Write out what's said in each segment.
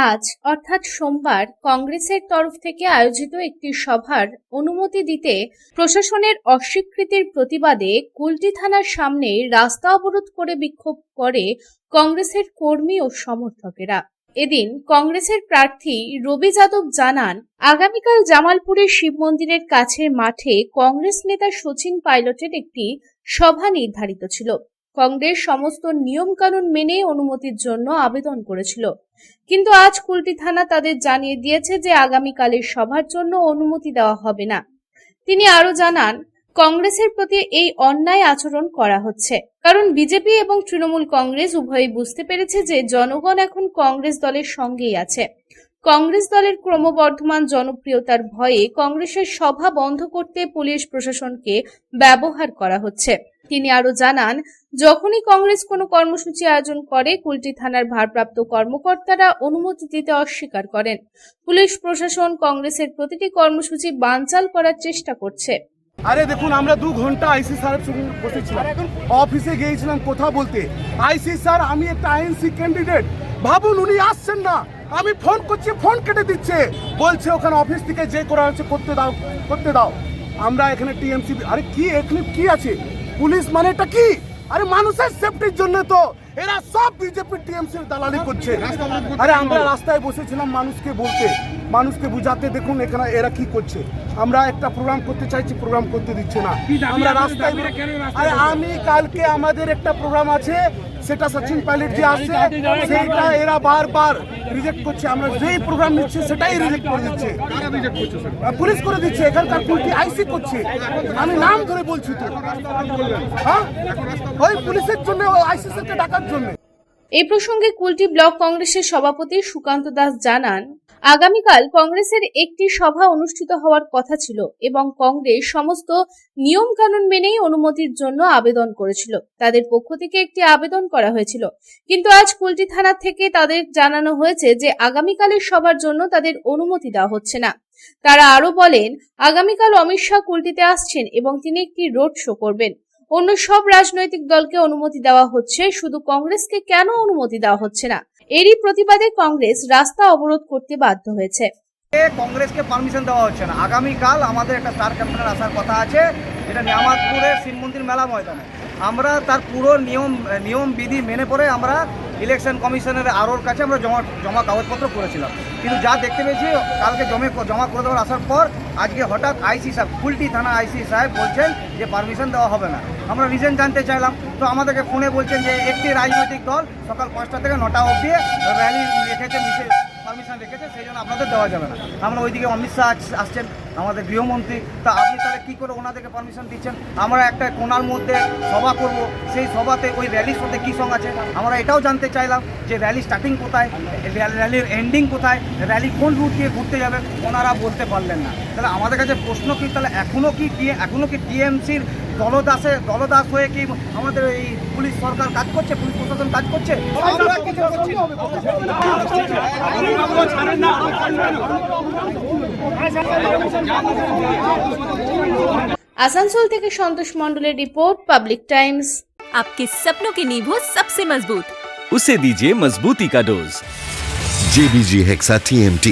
আজ অর্থাৎ সোমবার কংগ্রেসের তরফ থেকে আয়োজিত একটি সভার অনুমতি দিতে প্রশাসনের অস্বীকৃতির প্রতিবাদে কুলটি থানার সামনে রাস্তা অবরোধ করে বিক্ষোভ করে কংগ্রেসের কর্মী ও সমর্থকেরা। এদিন কংগ্রেসের প্রার্থী রবি যাদব জানান, আগামীকাল জামালপুরের শিব মন্দিরের কাছের মাঠে কংগ্রেস নেতা সচিন পাইলটের একটি সভা নির্ধারিত ছিল। কংগ্রেস সমস্ত নিয়ম কানুন মেনে অনুমতির জন্য আবেদন করেছিল, কিন্তু আজ কুলটি থানা তাদের জানিয়ে দিয়েছে যে আগামীকালের সভার জন্য অনুমতি দেওয়া হবে না। তিনি আরো জানান, কংগ্রেসের প্রতি এই অন্যায় আচরণ করা হচ্ছে, কারণ বিজেপি এবং তৃণমূল কংগ্রেস উভয়ই বুঝতে পেরেছে যে জনগণ এখন কংগ্রেস দলের সঙ্গেই আছে। কংগ্রেস দলের ক্রমবর্ধমান জনপ্রিয়তার ভয়ে কংগ্রেসের সভা বন্ধ করতে পুলিশ প্রশাসনকে ব্যবহার করা হচ্ছে। তিনি আরো জানান, যখনই কংগ্রেস কোনো কর্মসূচি আয়োজন করে কুলটি থানার ভারপ্রাপ্ত কর্মকর্তারা অনুমতি দিতে অস্বীকার করেন। পুলিশ প্রশাসন কংগ্রেসের প্রতিটি কর্মসূচি বানচাল করার চেষ্টা করছে। আরে দেখুন, আমরা 2 ঘন্টা আইসি স্যারের সঙ্গে বসেছিলাম, অফিসে গিয়েছিলাম কথা বলতে। আইসি স্যার, আমি একটা আইএনসি ক্যান্ডিডেট, ভাবুন উনি আসছেন না। আমি ফোন করছি, ফোন কেটে দিচ্ছে, বলছে ওখানে অফিস থেকে যে করা হচ্ছে করতে দাও। আমরা এখানে টিএমসি, আরে কি এখানে কি আছে? পুলিশ মানে এটা কি? আরে মানুষের সেফটির জন্য তো এরা সব বিজেপি টিএমসির দালালি করছে। আরে আমরা রাস্তায় বসেছিলাম মানুষকে বুঝাতে, দেখুন এখানে এরা কি করছে। আমরা একটা প্রোগ্রাম করতে চাইছি, প্রোগ্রাম করতে দিচ্ছে না। আমরা রাস্তায়, আরে আমি কালকে আমাদের একটা প্রোগ্রাম আছে, সেটা সচিন পাইলট যে আসছে, সেটা এরা বারবার রিজেক্ট করছে। আমরা যেই প্রোগ্রাম নিচ্ছি সেটাই রিজেক্ট করে দিচ্ছে, পুলিশ করে দিচ্ছে। এখানকার পুলিশ আইসি করছে, আমি নাম ধরে বলছি তো, হ্যাঁ ওই পুলিশের জন্য, আইসি স্যারকে ডাকার জন্য। এই প্রসঙ্গে কুলটি ব্লক কংগ্রেসের সভাপতি সুকান্ত দাস জানান, আগামীকাল কংগ্রেসের একটি সভা অনুষ্ঠিত হওয়ার কথা ছিল এবং কংগ্রেস সমস্ত নিয়ম কানুন মেনেই অনুমতির জন্য আবেদন করেছিল। তাদের পক্ষ থেকে একটি আবেদন করা হয়েছিল, কিন্তু আজ কুলটি থানা থেকে তাদের জানানো হয়েছে যে আগামীকালের সভার জন্য তাদের অনুমতি দেওয়া হচ্ছে না। তারা আরো বলেন, আগামীকাল অমিত শাহ কুলটিতে আসছেন এবং তিনি একটি রোড শো করবেন। অন্য সব রাজনৈতিক দলকে অনুমতি দেওয়া হচ্ছে, শুধু কংগ্রেসকে কেন অনুমতি দেওয়া হচ্ছে না? এরই প্রতিবাদে কংগ্রেস রাস্তা অবরোধ করতে বাধ্য হয়েছে। কংগ্রেসকে পারমিশন দেওয়া হচ্ছে না। আগামীকাল আমাদের একটা স্টার ক্যাম্পেনের আসার কথা আছে, যেটা জামালপুরের শিব মন্দির মেলা ময়দানে। আমরা তার পুরো নিয়ম বিধি মেনে পড়ে আমরা ইলেকশন কমিশনের আরওর কাছে আমরা জমা কাগজপত্র করেছিলাম, কিন্তু যা দেখতে পেয়েছি কালকে জমা করে দেওয়ার আসার পর আজকে হঠাৎ আইসি সাহেব, কুলটি থানা আইসি সাহেব বলছেন যে পারমিশন দেওয়া হবে না। আমরা রিজন জানতে চাইলাম, তো আমাদেরকে ফোনে বলছেন যে একটি রাজনৈতিক দল সকাল 5টা থেকে 9টা অবধি র্যালি রেখেছে, পারমিশন রেখেছে, সেই জন্য আপনাদের দেওয়া যাবে না। আমরা ওইদিকে অমিত শাহ আসছেন, আমাদের গৃহমন্ত্রী, তা আপনি তাহলে কী করে ওনাদেরকে পারমিশন দিচ্ছেন? আমরা একটা কোনার মধ্যে সভা করব, সেই সভাতে ওই র্যালির সাথে কী সঙ্গ আছে? আমরা এটাও জানতে চাইলাম যে র্যালি স্টার্টিং কোথায়, র্যালির এন্ডিং কোথায়, র্যালি কোন রুট দিয়ে ঘুরতে যাবে, ওনারা বলতে পারলেন না। তাহলে আমাদের কাছে প্রশ্ন কি, তাহলে এখনো কি টিএমসির দলদাস হয়ে কি আমাদের এই পুলিশ সরকার কাজ করছে, পুলিশ প্রশাসন কাজ করছে? আসানসোল থেকে সন্তোষ মন্ডলের রিपोर्ट पब्लिक टाइम्स। आपके सपनों की नींव हो सबसे मजबूत, उसे दीजिए मजबूती का डोज। JBG हेक्सा TMT,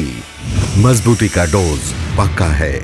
मजबूती का डोज पक्का है।